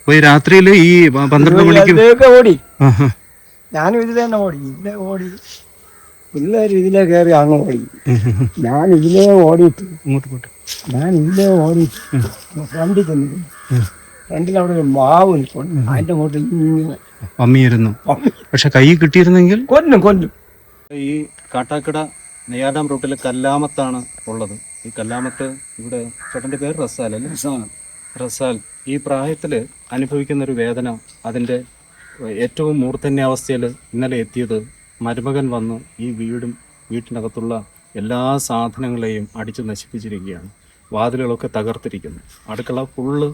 അപ്പൊ ഈ രാത്രിയിൽ ഈ 12 മണിക്ക് ഓടി, ഞാനും ഇതിൽ തന്നെ ഓടി, ഇതിലെ ഓടി, പിള്ളേരും ഇതിലേ കയറി അങ്ങ് ഓടി, ഞാൻ ഇതിലേ ഓടിയിട്ട് ഞാൻ ഇതിലേ ഓടിയിട്ട് ഫ്രണ്ടിൽ ചെന്നിരുന്നു. ഫ്രണ്ടിൽ അവിടെ ഒരു മാവ് നിൽക്കുന്നു, അതിന്റെ അങ്ങോട്ട് ഇങ്ങനെ പമ്മിയിരുന്നു. പക്ഷെ കൈ കിട്ടിയിരുന്നെങ്കിൽ കൊല്ലും. ഈ കാട്ടാക്കട നെയ്യാദാം റൂട്ടിലെ കല്ലാമത്താണ് ഉള്ളത്. ഈ കല്ലാമത്ത് ഇവിടെ ചേട്ടൻ്റെ പേര് റസാൽ അല്ലേ? റസാൽ ഈ പ്രായത്തിൽ അനുഭവിക്കുന്ന ഒരു വേദന, അതിൻ്റെ ഏറ്റവും മൂർധന്യാവസ്ഥയിൽ ഇന്നലെ എത്തിയത് മരുമകൻ വന്ന് ഈ വീട്ടിനകത്തുള്ള എല്ലാ സാധനങ്ങളെയും അടിച്ച് നശിപ്പിച്ചിരിക്കുകയാണ്. വാതിലുകളൊക്കെ തകർത്തിരിക്കുന്നു, അടുക്കള ഫുള്ള്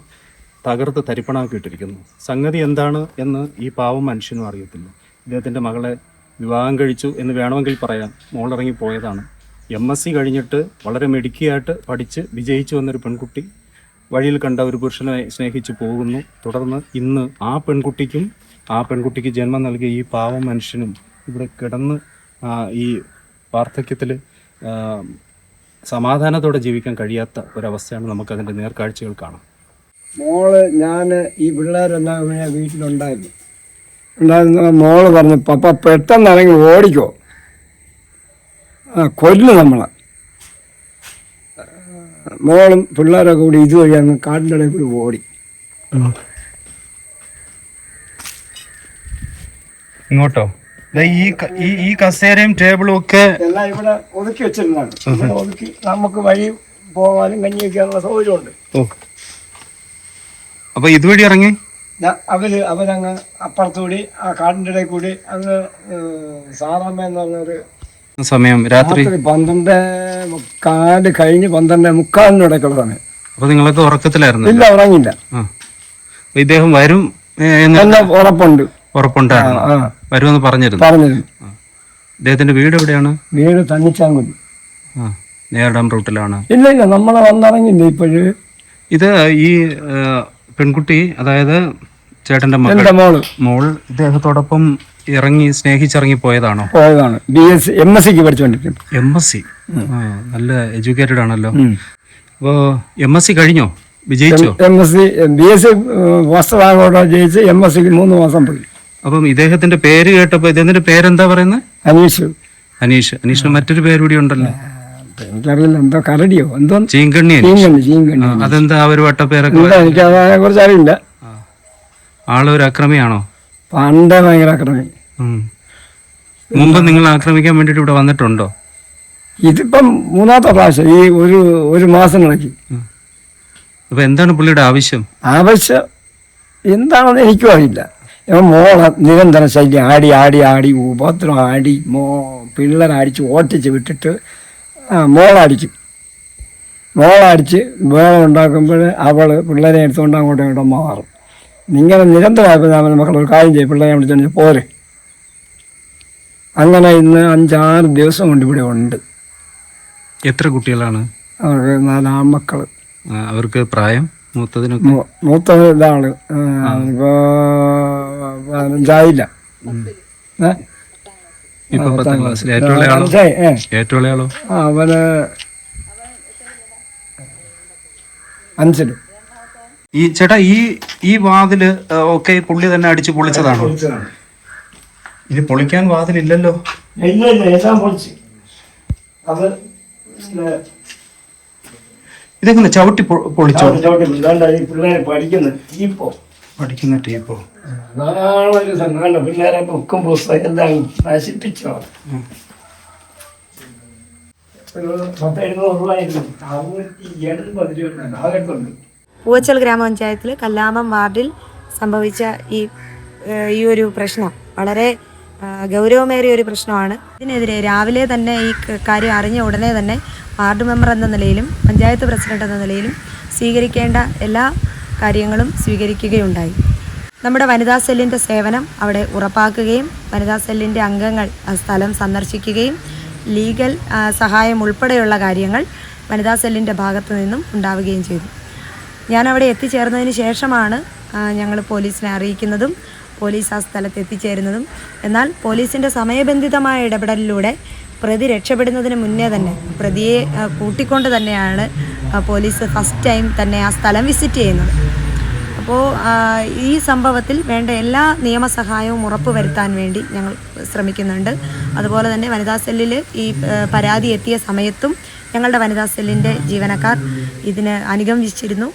തകർത്ത് തരിപ്പണാക്കിയിട്ടിരിക്കുന്നു. സംഗതി എന്താണ് എന്ന് ഈ പാവം മനുഷ്യനും അറിയത്തില്ല. ഇദ്ദേഹത്തിൻ്റെ മകളെ വിവാഹം കഴിച്ചു എന്ന് വേണമെങ്കിൽ പറയാം. മോളിറങ്ങി പോയതാണ്. MSc കഴിഞ്ഞിട്ട് വളരെ മിടുക്കിയായിട്ട് പഠിച്ച് വിജയിച്ചു വന്നൊരു പെൺകുട്ടി വഴിയിൽ കണ്ട ഒരു പുരുഷനെ സ്നേഹിച്ച് പോകുന്നു. തുടർന്ന് ഇന്ന് ആ പെൺകുട്ടിക്ക് ജന്മം നൽകിയ ഈ പാവം മനുഷ്യനും ഇവിടെ കിടന്ന് ഈ വാർദ്ധക്യത്തിൽ സമാധാനത്തോടെ ജീവിക്കാൻ കഴിയാത്ത ഒരവസ്ഥയാണ്. നമുക്കതിൻ്റെ നേർക്കാഴ്ചകൾ കാണാം. മോള് ഞാൻ ഈ പിള്ളേരെല്ലാം വീട്ടിലുണ്ടായിരുന്നു. മോള് പറഞ്ഞു, പപ്പ പെട്ടെന്ന് ഇറങ്ങി ഓടിക്കോ, കൊല്ലും നമ്മളെ. മോളും പിള്ളേരൊക്കെ കൂടി ഇതുവഴി അങ്ങ് കാട്ടിൻ്റെ ഇടയിൽ കൂടി ഓടി. ഇങ്ങോട്ടോ? ഈ കസേരയും ടേബിളും ഒക്കെ എല്ലാം ഇവിടെ ഒതുക്കി വെച്ചിരുന്നതാണ്. ഒതുക്കി നമുക്ക് വഴി പോകാനും കഞ്ഞി വയ്ക്കാനുള്ള സൗകര്യമുണ്ട്. അപ്പൊ ഇതുവഴി ഇറങ്ങി അവരങ്ങ് അപ്പുറത്തുകൂടി ആ കാടിൻ്റെ ഇടയിൽ കൂടി അങ്ങ് സാറാമ്മ എന്ന് പറഞ്ഞൊരു സമയം രാത്രി 12:15 കഴിഞ്ഞ് 12:45 ഇടയ്ക്കുള്ള സമയം. അപ്പൊ നിങ്ങളൊക്കെ ഉറക്കത്തിലായിരുന്നു? ഇല്ല, ഉറങ്ങില്ല. ഇദ്ദേഹം വരും ഉറപ്പുണ്ടായിരുന്നു, വരുമെന്ന് പറഞ്ഞിരുന്നു. ഇദ്ദേഹത്തിന്റെ വീട് എവിടെയാണ്? വീട് തണ്ണിച്ചാങ്കുടി, നെയ്യാദാം റൂട്ടിലാണ്. ഇല്ല, നമ്മളെ വന്നിറങ്ങില്ല ഇപ്പോഴ്. ഇത് ഈ പെൺകുട്ടി, അതായത് ചേട്ടന്റെ മോൾ ഇദ്ദേഹത്തോടൊപ്പം ഇറങ്ങി സ്നേഹിച്ചിറങ്ങി പോയതാണ്. MScക്ക് പഠിച്ചുകൊണ്ടിരിക്കുന്നു. MSc, നല്ല എഡ്യൂക്കേറ്റഡ് ആണല്ലോ. അപ്പോ MSc കഴിഞ്ഞോ? വിജയിച്ചോ? MSc BSc വസ്ത്രഭാഗോടെ ജയിച്ച് MScക്ക് 3 മാസം പോയി. അപ്പം ഇദ്ദേഹത്തിന്റെ പേര് കേട്ടപ്പോ ഇദ്ദേഹത്തിന്റെ പേരെന്താ പറയുന്നത്? അനീഷ്. മറ്റൊരു പേര് കൂടി ഉണ്ടല്ലോ, എനിക്കറിയില്ല, എന്തോ കരടിയോ എന്തോ, ചീങ്കണ്ണി. അതെന്താ ഒരു വട്ടപ്പേരൊക്കെ? എനിക്ക് അതിനെ കുറിച്ച് അറിയില്ല. ആളൊരു അക്രമിയാണോ? പണ്ടേ ഭയങ്കര അക്രമി. മുമ്പ് നിങ്ങൾ ആക്രമിക്കാൻ വേണ്ടിട്ട് ഇവിടെ വന്നിട്ടുണ്ടോ? ഇതിപ്പം 3ാമത്തെ പ്രാവശ്യം ഈ ഒരു മാസം ഇടയ്ക്ക്. അപ്പൊ എന്താണ് പുള്ളിയുടെ ആവശ്യം എന്താണെന്ന് എനിക്കും അറിയില്ല. മോളെ നിരന്തര ശല്യം, ആടി ഉപദ്രം, പിള്ളേരടിച്ച് ഓട്ടിച്ച് വിട്ടിട്ട് മോളടിച്ച് വേളം ഉണ്ടാക്കുമ്പോൾ അവൾ പിള്ളേരെ എടുത്തുകൊണ്ട് അങ്ങോട്ടും മാറും. ഇങ്ങനെ നിരന്തരമായപ്പോൾ ഞാൻ മക്കളൊരു കാര്യം ചെയ്യും, പിള്ളേരെ വിളിച്ചോണ്ട് പോരെ. അങ്ങനെ ഇന്ന് 5-6 ദിവസം കൊണ്ട് ഇവിടെ ഉണ്ട്. എത്ര കുട്ടികളാണ് അവർക്ക്? 4 ആൺമക്കൾ. അവർക്ക് പ്രായം? മൂത്തത് ഇതാണ്, ഇപ്പോൾ 15 അവന് 5. ഈ ചേട്ടാ, ഈ വാതില് ഒക്കെ പുള്ളി തന്നെ അടിച്ച് പൊളിച്ചതാണോ? ഇത് പൊളിക്കാൻ വാതിലില്ലല്ലോ. ഇതെങ്ങനെ ചവിട്ടി പൊളിച്ചോ? പഠിക്കുന്ന ടീപ്പോ? പിള്ളേരെ ബുക്കും പുസ്തകം എല്ലാം നശിപ്പിച്ചോ. പൂവച്ചൽ ഗ്രാമപഞ്ചായത്തിൽ കല്ലാമം വാർഡിൽ സംഭവിച്ച ഈ ഒരു പ്രശ്നം വളരെ ഗൗരവമേറിയ ഒരു പ്രശ്നമാണ്. ഇതിനെതിരെ രാവിലെ തന്നെ ഈ കാര്യം അറിഞ്ഞ ഉടനെ തന്നെ വാർഡ് മെമ്പർ എന്ന നിലയിലും പഞ്ചായത്ത് പ്രസിഡന്റ് എന്ന നിലയിലും സ്വീകരിക്കേണ്ട എല്ലാ കാര്യങ്ങളും സ്വീകരിക്കുകയുണ്ടായി. നമ്മുടെ വനിതാ സെല്ലിൻ്റെ സേവനം അവിടെ ഉറപ്പാക്കുകയും വനിതാ സെല്ലിൻ്റെ അംഗങ്ങൾ സ്ഥലം സന്ദർശിക്കുകയും ലീഗൽ സഹായം ഉൾപ്പെടെയുള്ള കാര്യങ്ങൾ വനിതാ സെല്ലിൻ്റെ ഭാഗത്തു നിന്നും ഉണ്ടാവുകയും ചെയ്തു. ഞാനവിടെ എത്തിച്ചേർന്നതിന് ശേഷമാണ് ഞങ്ങൾ പോലീസിനെ അറിയിക്കുന്നതും പോലീസ് ആ സ്ഥലത്ത് എത്തിച്ചേരുന്നതും. എന്നാൽ പോലീസിൻ്റെ സമയബന്ധിതമായ ഇടപെടലിലൂടെ പ്രതി രക്ഷപ്പെടുന്നതിന് മുന്നേ തന്നെ പ്രതിയെ കൂട്ടിക്കൊണ്ട് തന്നെയാണ് പോലീസ് ഫസ്റ്റ് ടൈം തന്നെ ആ സ്ഥലം വിസിറ്റ് ചെയ്യുന്നത്. അപ്പോൾ ഈ സംഭവത്തിൽ വേണ്ട എല്ലാ നിയമസഹായവും ഉറപ്പുവരുത്താൻ വേണ്ടി ഞങ്ങൾ ശ്രമിക്കുന്നുണ്ട്. അതുപോലെ തന്നെ വനിതാ സെല്ലിൽ ഈ പരാതി എത്തിയ സമയത്തും ഞങ്ങളുടെ വനിതാ സെല്ലിൻ്റെ ജീവനക്കാർ ഇതിന് അനുഗമിച്ചിരുന്നു.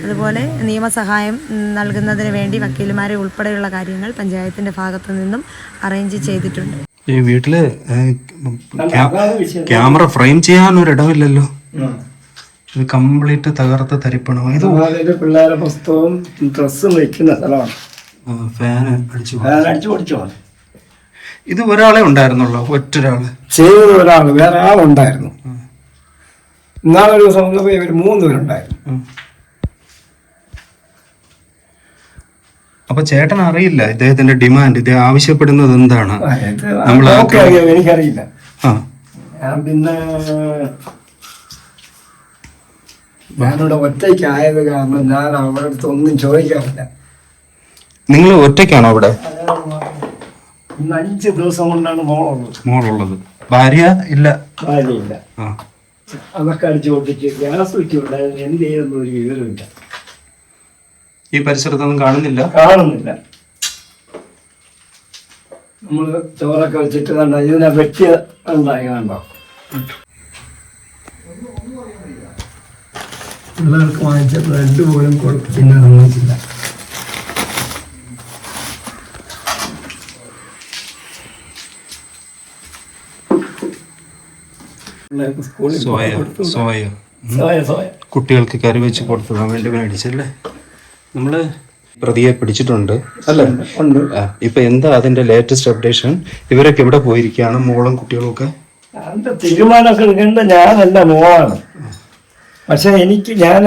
അതുപോലെ നിയമസഹായം നൽകുന്നതിന് വേണ്ടി വക്കീലുമാരെ ഉൾപ്പെടെയുള്ള കാര്യങ്ങൾ പഞ്ചായത്തിൻ്റെ ഭാഗത്തു നിന്നും അറേഞ്ച് ചെയ്തിട്ടുണ്ട്. ഈ വീട്ടില് ക്യാമറ ഫ്രെയിം ചെയ്യാൻ ഒരിടമില്ലല്ലോ, ഇത് കംപ്ലീറ്റ് തകർത്ത് തരിപ്പണം. ഇത് പിള്ളേരെ പുസ്തകവും ഡ്രസ്സും വെക്കുന്ന സ്ഥലമാണ്. ഫാന് അടിച്ചു പൊടിച്ചോ. ഇത് ഒരാളെ ഉണ്ടായിരുന്നുള്ളൂ, ഒറ്റൊരാള് ചെയ്ത ഒരാൾ, വേറെ ആളുണ്ടായിരുന്നു. ഇന്നാളൊരു ദിവസം വന്നപ്പോ ഇവർ 3 പേരുണ്ടായിരുന്നു. അപ്പൊ ചേട്ടൻ അറിയില്ല ഇദ്ദേഹത്തിന്റെ ഡിമാൻഡ്, ഇദ്ദേഹം ആവശ്യപ്പെടുന്നത് എന്താണ്? എനിക്കറിയില്ല. ഞാൻ പിന്നെ ഞാനിവിടെ ഒറ്റയ്ക്കായത് കാരണം ഞാൻ അവരുടെ അടുത്ത് ഒന്നും ചോദിക്കാറില്ല. നിങ്ങൾ ഒറ്റയ്ക്കാണോ അവിടെ? ഇന്ന് 5 ദിവസം കൊണ്ടാണ് മോളുള്ളത്. ഭാര്യ ഇല്ല? ഭാര്യയില്ല. അതൊക്കെ അടിച്ചു പൊട്ടിച്ച് ഗ്യാസ് വെച്ചുണ്ടായിരുന്നു. എന്ത് ചെയ്യുന്ന ഒരു വിവരമില്ല. ഈ പരിസരത്തൊന്നും കാണുന്നില്ല? നമ്മള് ചോറൊക്കെ വെച്ചിട്ട് കണ്ട ഇതിനെ വെട്ടിയ ഉണ്ടായി കണ്ടോ. പിള്ളേർക്ക് വാങ്ങിച്ച ബ്രെഡ് പോലും പിന്നെ സമ്മതിച്ചില്ല. കുട്ടികൾക്ക് കറി വെച്ച് കൊടുത്തുവിടാൻ വേണ്ടി മേടിച്ചല്ലേ? നമ്മള് പ്രതിയെ പിടിച്ചിട്ടുണ്ട് അല്ലേ? ഇപ്പൊ എന്താ അതിന്റെ ലേറ്റസ്റ്റ് അപ്ഡേഷൻ? ഇവരൊക്കെ എവിടെ പോയിരിക്കുകയാണ്, മോളും കുട്ടികളും ഒക്കെ? അതിന്റെ തീരുമാനമൊക്കെ എടുക്കേണ്ട ഞാനല്ല, മോളാണ്. പക്ഷെ ഞാൻ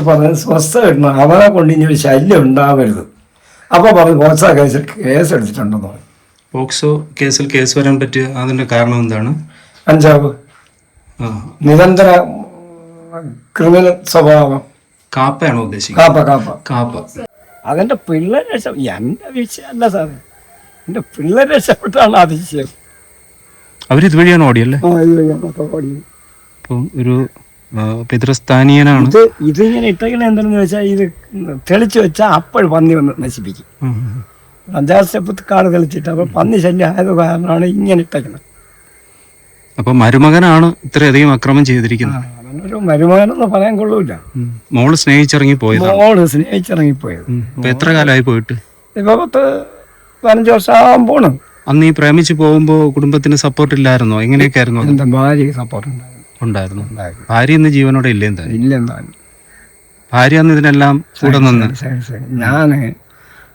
പറഞ്ഞ സ്വസ്ഥ കിട്ടണം, അവരെ കൊണ്ട് ഇനി ഒരു ശല്യം ഉണ്ടാവരുത്. അപ്പൊ പറഞ്ഞു പോക്സോ കേസ് എടുത്തിട്ടുണ്ടെന്ന് പറഞ്ഞു. പോക്സോ കേസിൽ കേസ് വരാൻ പറ്റിയ അതിന്റെ കാരണം എന്താണ്? കഞ്ചാവ്, നിരന്തര ക്രിമിനൽ സ്വഭാവം. കാപ്പയാണോ ഉദ്ദേശിക്കുന്നത്? കാപ്പ. അതെന്റെ പിള്ളേർ എന്റെ വിഷയമല്ല സാറേ, എന്റെ പിള്ളേർ രക്ഷപ്പെട്ടാണ് അതിശയം. അവരിതുവഴിയാണ് ഓടിയല്ലേ? ഒരു പിതൃസ്ഥാനീയനാണ്. ഇതിങ്ങനെ ഇട്ടേക്കണ എന്താണെന്ന് വെച്ചാൽ ഇത് തെളിച്ചു വെച്ചാൽ അപ്പോൾ പന്നി വന്ന് നശിപ്പിക്കും. 5-6 സ്റ്റെപ്പ് കാട് തെളിച്ചിട്ട് അപ്പൊ പന്നി ശല്യം ആയത് കാരണമാണ് ഇങ്ങനെ ഇട്ടേക്കണത്. അപ്പൊ മരുമകനാണ് ഇത്രയധികം അക്രമം ചെയ്തിരിക്കുന്നത്. ഒരു മരുമകനെന്ന് പറയാൻ കൊള്ളൂല. മോള് സ്നേഹിച്ചിറങ്ങിപ്പോയത്. എത്ര കാലമായി പോയിട്ട്? ഇപ്പൊ 15 വർഷം പോണം. അന്ന് ഈ പ്രേമിച്ച് പോകുമ്പോ കുടുംബത്തിന് സപ്പോർട്ട് ഇല്ലായിരുന്നോ? എങ്ങനെയൊക്കെ ആയിരുന്നു? എന്റെ ഭാര്യ സപ്പോർട്ട് ഉണ്ടായിരുന്നു. ഭാര്യ ഇന്ന് ജീവനോടെ ഇല്ലേ? ഇല്ലെന്തായാലും ഭാര്യ അന്ന് ഇതിനെല്ലാം കൂടെ നിന്ന്. ഞാന്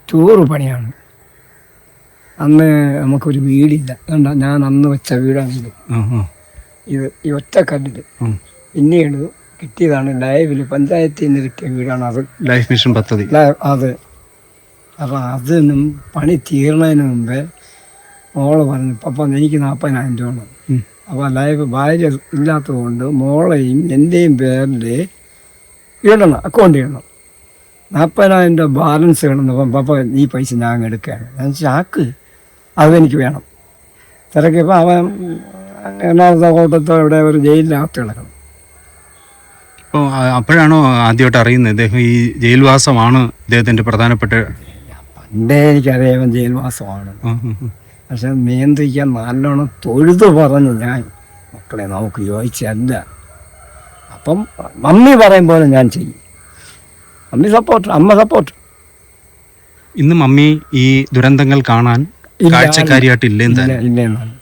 ടൂറ് പണിയാണ്. അന്ന് നമുക്കൊരു വീടില്ല. ഞാൻ അന്ന് വെച്ച വീടാണിത്. ഇത് ഈ ഒറ്റക്കല്ലില് പിന്നീട് കിട്ടിയതാണ്. ലൈവില് പഞ്ചായത്തിൽ നിന്ന് കിട്ടിയ വീടാണ് അത്. ലൈഫ് മിഷൻ പദ്ധതി. അതെ. അപ്പൊ അതിനും പണി തീർന്നതിന് മുമ്പേ മോള് പറഞ്ഞു, പപ്പ എനിക്ക് 40,000 രൂപ വേണം. അപ്പൊ ലൈവ് ഭാര്യ ഇല്ലാത്തത് കൊണ്ട് മോളെയും എൻ്റെയും പേരിൽ ഇടണം, അക്കൗണ്ട് ചെയ്യണം. 40,000 രൂപ ബാലൻസ് വേണമെന്ന്. പപ്പ ഈ പൈസ ഞാൻ എടുക്കുകയാണ്. ഞാൻ ചാക്ക് അതെനിക്ക് വേണം. തിരക്കിയപ്പോൾ അവൻ എറണാകുളത്തെ കോട്ടത്തോ ഇവിടെ ഒരു ജയിലിനകത്ത് കിടക്കണം. അപ്പോൾ അപ്പോഴാണോ ആദ്യമായിട്ട് അറിയുന്നത് ഇദ്ദേഹം ഈ ജയിൽവാസമാണ് ഇദ്ദേഹത്തിൻ്റെ പ്രധാനപ്പെട്ട? പണ്ടേ എനിക്കറിയാം ജയിൽവാസമാണ്. പക്ഷെ നിയന്ത്രിക്കാൻ നല്ലോണം തൊഴുതു പറഞ്ഞു ഞാൻ, മക്കളെ നമുക്ക് യോജിച്ചല്ല. അപ്പം മമ്മി പറയും പോലെ ഞാൻ ചെയ്യും. മമ്മി സപ്പോർട്ട്, അമ്മ സപ്പോർട്ട്. ഇന്ന് മമ്മി ഈ ദുരന്തങ്ങൾ കാണാൻ കാഴ്ചക്കാരിയായിട്ടില്ലേ?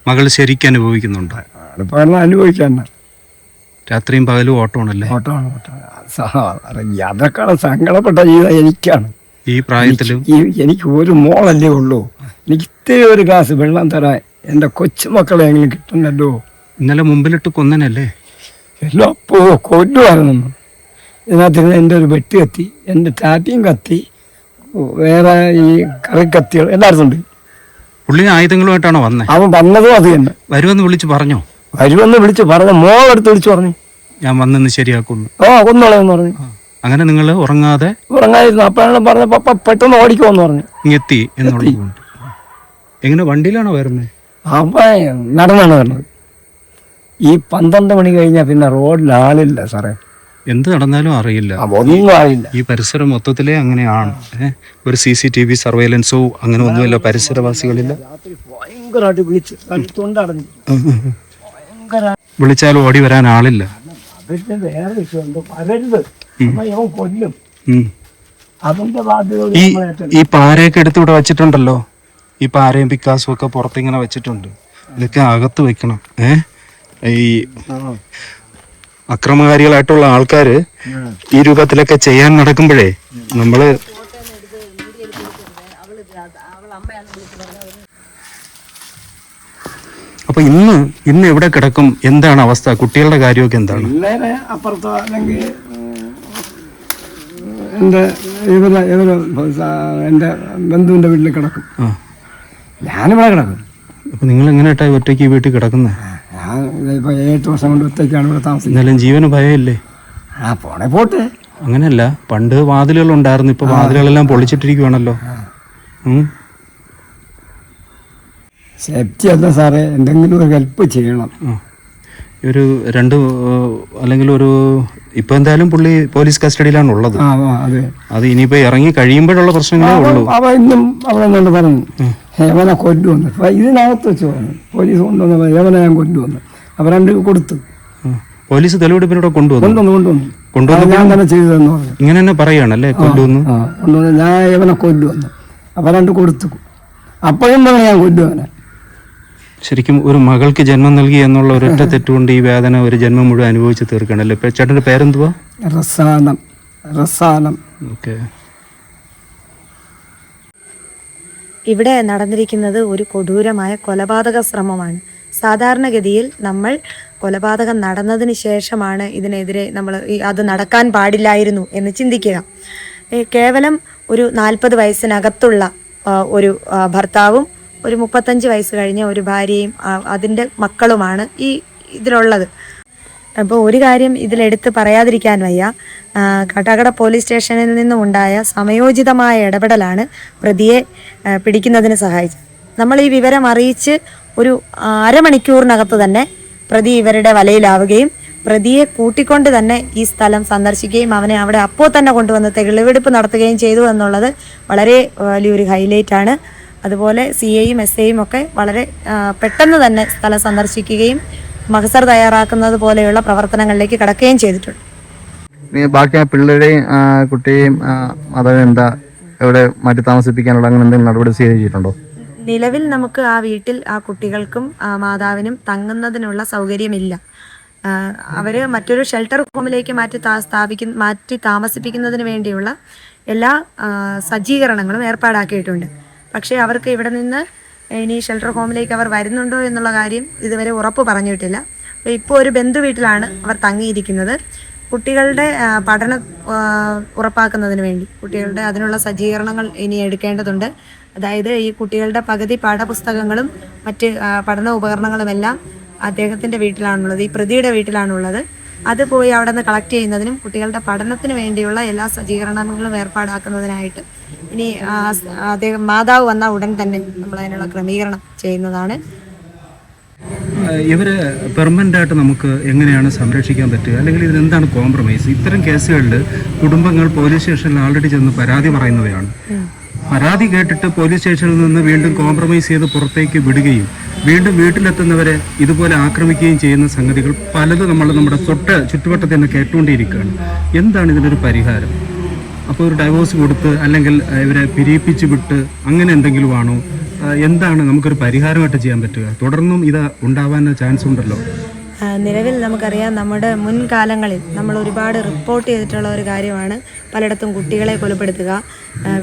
മകൾ ശരിക്കും അനുഭവിക്കുന്നുണ്ട്. അനുഭവിക്കാൻ രാത്രിയും പകലും ഓട്ടമാണല്ലേ? അതൊക്കെ സങ്കടപ്പെട്ട ജീവിതം എനിക്കാണ്. ഈ പ്രായത്തിലും എനിക്ക് ഒരു മോളല്ലേ ഉള്ളൂ. എനിക്ക് ഇത്തിരി ഒരു ഗ്ലാസ് വെള്ളം തരാൻ എൻ്റെ കൊച്ചുമക്കളെ എങ്കിലും കിട്ടുന്നല്ലോ. ഇന്നലെ മുമ്പിലിട്ട് കൊന്നനല്ലേ? എല്ലാം കൊല്ലുമായിരുന്നു. ഇതിനകത്ത് എൻ്റെ ഒരു വെട്ടി കത്തി, എൻ്റെ ടാറ്റിയും കത്തി, വേറെ ഈ കറിക്കത്തികൾ എല്ലായിടത്തും ഉണ്ട്. പുള്ളി ആയുധങ്ങളുമായിട്ടാണോ വന്നത്? അവൻ വന്നതും അത് തന്നെ. വരുമെന്ന് വിളിച്ച് പറഞ്ഞോ? വരുമെന്ന് വിളിച്ച് പറഞ്ഞു. മോളെടുത്ത് വിളിച്ചു പറഞ്ഞു ഞാൻ വന്നെന്ന് ശരിയാക്കുന്നു. കൊന്നോളെന്ന് പറഞ്ഞു. അങ്ങനെ നിങ്ങൾ ഉറങ്ങാതിരുന്നു. അപ്പോഴാണ് പറഞ്ഞ പപ്പ പെട്ടെന്ന് ഓടിക്കുമെന്ന് പറഞ്ഞു. എത്തി എന്നുള്ളത്. എങ്ങനെ വണ്ടിയിലാണോ വരുന്നത്? അപ്പൊ നടന്നാണ് വരുന്നത്. ഈ 12 മണി കഴിഞ്ഞാൽ പിന്നെ റോഡിൽ ആളില്ല സാറേ. എന്ത് നടന്നാലും അറിയില്ല. ഒന്നും അറിയില്ല. ഈ പരിസരം മൊത്തത്തിലേ അങ്ങനെയാണ്. ഒരു CCTV സർവൈലൻസോ അങ്ങനെ ഒന്നുമില്ല പരിസരവാസികളില്ല. രാത്രി ഭയങ്കരമായിട്ട് വിളിച്ച് തൊണ്ടടഞ്ഞു വിളിച്ചാൽ ഓടി വരാൻ ആളില്ല. അവരുടെ വേറെ വിഷയമുണ്ട്, വരരുത് ഇവൻ കൊല്ലും. അതിന്റെ ബാധ്യത ഈ പാരയൊക്കെ എടുത്ത് ഇവിടെ വെച്ചിട്ടുണ്ടല്ലോ, ഈ പാരയും പിക്കാസും ഒക്കെ പുറത്തിങ്ങനെ വെച്ചിട്ടുണ്ട്. ഇതൊക്കെ അകത്ത് വെക്കണം. ഈ അക്രമകാരികളായിട്ടുള്ള ആൾക്കാര് ഈ രൂപത്തിലൊക്കെ ചെയ്യാൻ നടക്കുമ്പോഴേ നമ്മള് അപ്പൊ ഇന്ന് എവിടെ കിടക്കും? എന്താണ് അവസ്ഥ? കുട്ടികളുടെ കാര്യമൊക്കെ എന്താണ്? പിള്ളേരെ അപ്പുറത്തോ അല്ലെങ്കിൽ എൻ്റെ എൻ്റെ ബന്ധുവിൻ്റെ വീട്ടിൽ കിടക്കും. ഞാനിവിടെ കിടക്കും. അപ്പൊ നിങ്ങൾ എങ്ങനെയായിട്ടാ ഒറ്റയ്ക്ക് ഈ വീട്ടിൽ കിടക്കുന്നത്? ഞാൻ ഇപ്പൊ 7 വർഷം കൊണ്ട് ഒറ്റയ്ക്കാണ് ഇവിടെ താമസിക്കുന്നത്. എന്നാലും ജീവന് ഭയമില്ലേ? പോണേ പോട്ടെ. അങ്ങനെയല്ല, പണ്ട് വാതിലുകൾ ഉണ്ടായിരുന്നു, ഇപ്പൊ വാതിലുകളെല്ലാം പൊളിച്ചിട്ടിരിക്കുവാണല്ലോ. സേഫ്റ്റി അല്ല സാറേ, എന്തെങ്കിലും ഒരു ഹെൽപ്പ് ചെയ്യണം. ഒരു അല്ലെങ്കിൽ ഇപ്പൊ എന്തായാലും പുള്ളി പോലീസ് കസ്റ്റഡിയിലാണ് ഉള്ളത്. അത് ഇനിയിപ്പോ ഇറങ്ങി കഴിയുമ്പോഴുള്ള പ്രശ്നങ്ങളേ ഉള്ളൂ. അവ ഇന്നും അവിടെ പറഞ്ഞു യവനെ കൊല്ലുവന്നു. ഇതിനകത്ത് വെച്ച് പറഞ്ഞു പോലീസ് കൊണ്ടുവന്ന യവനെ ഞാൻ കൊല്ലുവന്നു. അവർ 2 കൊടുത്തു. പോലീസ് തെളിവെടുപ്പിനോടെ കൊണ്ടുവന്നു ഞാൻ തന്നെ ചെയ്തതെന്ന് പറഞ്ഞു. ഇങ്ങനെ തന്നെ പറയാണല്ലേ, കൊല്ലുവന്നു. ഞാൻ യവനെ കൊല്ലുവന്നു. അവർ 2 കൊടുത്തു. അപ്പോഴും പറഞ്ഞു ഞാൻ കൊല്ലുവനെ. ശരിക്കും ഒരു മകൾക്ക് ജന്മം നൽകി എന്നുള്ള ഒരൊറ്റ തെറ്റുകൊണ്ട് ഈ വേദന ഒരു ജന്മം മുഴുവൻ അനുഭവിച്ച് തീർക്കണല്ലേ. ഇപ്പൊ ചേട്ടന്റെ പേരെന്തുവാ? റസാനം. ഓക്കെ. ഇവിടെ നടന്നിരിക്കുന്നത് ഒരു കൊടൂരമായ കൊലപാതക ശ്രമമാണ്. സാധാരണഗതിയിൽ നമ്മൾ കൊലപാതകം നടന്നതിന് ശേഷമാണ് ഇതിനെതിരെ നമ്മൾ അത് നടക്കാൻ പാടില്ലായിരുന്നു എന്ന് ചിന്തിക്കുക. കേവലം ഒരു 40 വയസ്സിനകത്തുള്ള ഒരു ഭർത്താവും ഒരു 35 വയസ്സ് കഴിഞ്ഞ ഒരു ഭാര്യയും അതിൻ്റെ മക്കളുമാണ് ഈ ഇതിലുള്ളത്. അപ്പോൾ ഒരു കാര്യം ഇതിലെടുത്ത് പറയാതിരിക്കാൻ വയ്യ. കാട്ടാക്കട പോലീസ് സ്റ്റേഷനിൽ നിന്നും ഉണ്ടായ സമയോചിതമായ ഇടപെടലാണ് പ്രതിയെ പിടിക്കുന്നതിന് സഹായിച്ചത്. നമ്മൾ ഈ വിവരം അറിയിച്ച് ഒരു അരമണിക്കൂറിനകത്ത് തന്നെ പ്രതി ഇവരുടെ വലയിലാവുകയും പ്രതിയെ കൂട്ടിക്കൊണ്ട് തന്നെ ഈ സ്ഥലം സന്ദർശിക്കുകയും അവനെ അവിടെ അപ്പോൾ തന്നെ കൊണ്ടുവന്ന് തെളിവെടുപ്പ് നടത്തുകയും ചെയ്തു എന്നുള്ളത് വളരെ വലിയൊരു ഹൈലൈറ്റാണ്. അതുപോലെ CIയും SIയും ഒക്കെ വളരെ പെട്ടെന്ന് തന്നെ സ്ഥലം സന്ദർശിക്കുകയും മഹസർ തയ്യാറാക്കുന്നത് പോലെയുള്ള പ്രവർത്തനങ്ങളിലേക്ക് കടക്കുകയും ചെയ്തിട്ടുണ്ട്. ബാക്കി പിള്ളേരെയും കുട്ടിയെയും അതെന്താ എവിടെ മാറ്റി താമസിപ്പിക്കാനുള്ള അങ്ങനെ എന്തെങ്കിലും നടപടി സ്വീകരിച്ചിട്ടുണ്ടോ? നിലവിൽ നമുക്ക് ആ വീട്ടിൽ ആ കുട്ടികൾക്കും മാതാവിനും തങ്ങുന്നതിനുള്ള സൗകര്യമില്ല. അവര് മറ്റൊരു ഷെൽട്ടർ ഹോമിലേക്ക് മാറ്റി താമസിപ്പിക്കുന്നതിന് വേണ്ടിയുള്ള എല്ലാ സജ്ജീകരണങ്ങളും ഏർപ്പാടാക്കിയിട്ടുണ്ട്. പക്ഷേ അവർക്ക് ഇവിടെ നിന്ന് ഇനി ഷെൽട്ടർ ഹോമിലേക്ക് അവർ വരുന്നുണ്ടോ എന്നുള്ള കാര്യം ഇതുവരെ ഉറപ്പ് പറഞ്ഞിട്ടില്ല. അപ്പോൾ ഇപ്പോൾ ഒരു ബന്ധു വീട്ടിലാണ് അവർ തങ്ങിയിരിക്കുന്നത്. കുട്ടികളുടെ പഠനം ഉറപ്പാക്കുന്നതിന് വേണ്ടി കുട്ടികളുടെ അതിനുള്ള സജ്ജീകരണങ്ങൾ ഇനി എടുക്കേണ്ടതുണ്ട്. അതായത് ഈ കുട്ടികളുടെ പകുതി പാഠപുസ്തകങ്ങളും മറ്റ് പഠന ഉപകരണങ്ങളുമെല്ലാം അദ്ദേഹത്തിൻ്റെ വീട്ടിലാണുള്ളത്, ഈ പ്രതിയുടെ വീട്ടിലാണുള്ളത്. അത് പോയി അവിടെ നിന്ന് കളക്ട് ചെയ്യുന്നതിനും കുട്ടികളുടെ പഠനത്തിന് വേണ്ടിയുള്ള എല്ലാ സജ്ജീകരണങ്ങളും ഏർപ്പാടാക്കുന്നതിനായിട്ട് ഇനി അദ്ദേഹം മാതാവ് വന്ന ഉടൻ തന്നെ നമ്മൾ അതിനുള്ള ക്രമീകരണം ചെയ്യുന്നതാണ്. ഇവരെ പെർമനന്റ് ആയിട്ട് നമുക്ക് എങ്ങനെയാണ് സംരക്ഷിക്കാൻ പറ്റുക? അല്ലെങ്കിൽ ഇതിനെന്താണ് കോംപ്രമൈസ്? ഇത്തരം കേസുകളിൽ കുടുംബങ്ങൾ പോലീസ് സ്റ്റേഷനിൽ ആൾറെഡി ചെന്ന് പരാതി പറയുന്നവയാണ്. പരാതി കേട്ടിട്ട് പോലീസ് സ്റ്റേഷനിൽ നിന്ന് വീണ്ടും കോംപ്രമൈസ് ചെയ്ത് പുറത്തേക്ക് വിടുകയും വീണ്ടും വീട്ടിലെത്തുന്നവരെ ഇതുപോലെ ആക്രമിക്കുകയും ചെയ്യുന്ന സംഗതികൾ പലതും നമ്മുടെ ചുറ്റുവട്ടത്തിൽ നിന്ന് കേട്ടുകൊണ്ടിരിക്കുകയാണ്. എന്താണ് ഇതിനൊരു പരിഹാരം? അപ്പോൾ ഒരു ഡൈവോഴ്സ് കൊടുത്ത് അല്ലെങ്കിൽ ഇവരെ പിരിയിപ്പിച്ച് വിട്ട് അങ്ങനെ എന്തെങ്കിലും ആണോ? എന്താണ് നമുക്കൊരു പരിഹാരമായിട്ട് ചെയ്യാൻ പറ്റുക? തുടർന്നും ഇത് ഉണ്ടാവാൻ ചാൻസ് ഉണ്ടല്ലോ. നിലവിൽ നമുക്കറിയാം, നമ്മുടെ മുൻകാലങ്ങളിൽ നമ്മൾ ഒരുപാട് റിപ്പോർട്ട് ചെയ്തിട്ടുള്ള ഒരു കാര്യമാണ് പലയിടത്തും കുട്ടികളെ കൊലപ്പെടുത്തുക,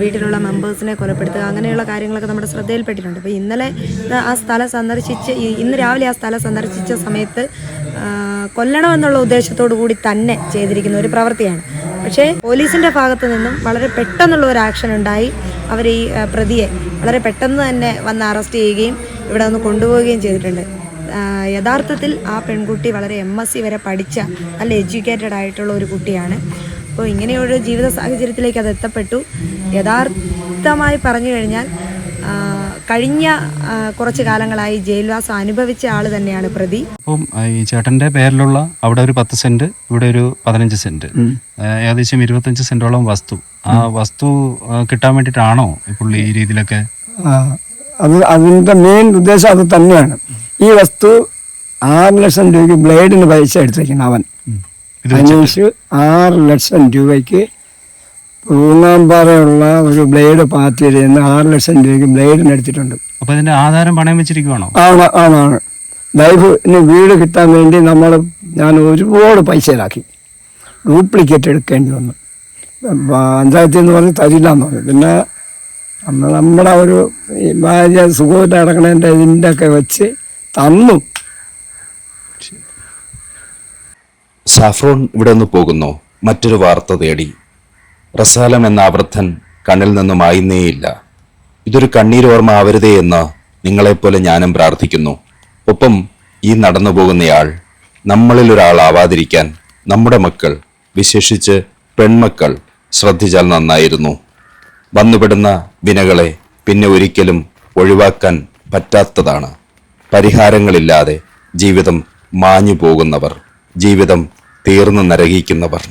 വീട്ടിലുള്ള മെമ്പേഴ്സിനെ കൊലപ്പെടുത്തുക, അങ്ങനെയുള്ള കാര്യങ്ങളൊക്കെ നമ്മുടെ ശ്രദ്ധയിൽപ്പെട്ടിട്ടുണ്ട്. അപ്പോൾ ഇന്ന് രാവിലെ ആ സ്ഥലം സന്ദർശിച്ച സമയത്ത് കൊല്ലണമെന്നുള്ള ഉദ്ദേശത്തോടു കൂടി തന്നെ ചെയ്തിരിക്കുന്ന ഒരു പ്രവൃത്തിയാണ്. പക്ഷേ പോലീസിൻ്റെ ഭാഗത്തു നിന്നും വളരെ പെട്ടെന്നുള്ള ഒരു ആക്ഷൻ ഉണ്ടായി. അവർ ഈ പ്രതിയെ വളരെ പെട്ടെന്ന് തന്നെ വന്ന് അറസ്റ്റ് ചെയ്യുകയും ഇവിടെ ഒന്ന് കൊണ്ടുപോവുകയും ചെയ്തിട്ടുണ്ട്. യഥാർത്ഥത്തിൽ ആ പെൺകുട്ടി വളരെ MSc വരെ പഠിച്ച നല്ല എഡ്യൂക്കേറ്റഡ് ആയിട്ടുള്ള ഒരു കുട്ടിയാണ്. അപ്പോൾ ഇങ്ങനെയൊരു ജീവിത സാഹചര്യത്തിലേക്ക് അത് എത്തപ്പെട്ടു. യഥാർത്ഥമായി പറഞ്ഞു കഴിഞ്ഞാൽ കഴിഞ്ഞ കുറച്ച് കാലങ്ങളായി ജയിൽവാസം അനുഭവിച്ച ആൾ തന്നെയാണ് പ്രതി. അപ്പം ഈ ചേട്ടന്റെ പേരിലുള്ള അവിടെ ഒരു 10 സെന്റ്, ഇവിടെ ഒരു 15 സെന്റ്, ഏകദേശം 25 സെന്റോളം വസ്തു. ആ വസ്തു കിട്ടാൻ വേണ്ടിയിട്ടാണോ പുള്ളി ഈ രീതിയിലൊക്കെ? അതിന്റെ മെയിൻ ഉദ്ദേശം അത് തന്നെയാണ്. ഈ വസ്തു 6 ലക്ഷം രൂപയ്ക്ക് ബ്ലേഡിന് പൈസ എടുത്തേക്കണം അവൻ. അന്വേഷിച്ച് 6 ലക്ഷം രൂപയ്ക്ക് പൂങ്ങാമ്പാറയുള്ള ഒരു ബ്ലേഡ് പാർട്ടിയിൽ നിന്ന് 6 ലക്ഷം രൂപയ്ക്ക് ബ്ലേഡിന് എടുത്തിട്ടുണ്ട്. അപ്പൊ അതിന്റെ ആധാരം പണയം വെച്ചിരിക്കുവാണോ? ആണ്. ലൈഫിന് വീട് കിട്ടാൻ വേണ്ടി ഞാൻ ഒരുപാട് പൈസ ഇതാക്കി, ഡ്യൂപ്ലിക്കേറ്റ് എടുക്കേണ്ടി വന്നു. പഞ്ചായത്തിൽ നിന്ന് പറഞ്ഞ് തരില്ല എന്ന് പറഞ്ഞു. പിന്നെ നമ്മുടെ ഒരു ഭാര്യ സുഖമായിട്ട് നടക്കണതിൻ്റെ ഇതിൻ്റെ ഒക്കെ വെച്ച് തന്നു. സാഫ്രോൺ ഇവിടെ നിന്ന് പോകുന്നു മറ്റൊരു വാർത്ത തേടി. റസാലം എന്ന വൃദ്ധൻ കണ്ണിൽ നിന്നും മായുന്നേയില്ല. ഇതൊരു കണ്ണീരോർമ്മ ആവരുതേ എന്ന് നിങ്ങളെപ്പോലെ ഞാനും പ്രാർത്ഥിക്കുന്നു. ഒപ്പം ഈ നടന്നു പോകുന്നയാൾ നമ്മളിൽ ഒരാളാവാതിരിക്കാൻ നമ്മുടെ മക്കൾ, വിശേഷിച്ച് പെൺമക്കൾ ശ്രദ്ധിച്ചാൽ നന്നായിരുന്നു. വന്നുപെടുന്ന വിനകളെ പിന്നെ ഒരിക്കലും ഒഴിവാക്കാൻ പറ്റാത്തതാണ്. പരിഹാരങ്ങളില്ലാതെ ജീവിതം മാഞ്ഞു പോകുന്നവർ, ജീവിതം തീർന്നു നരകിക്കുന്നവർ.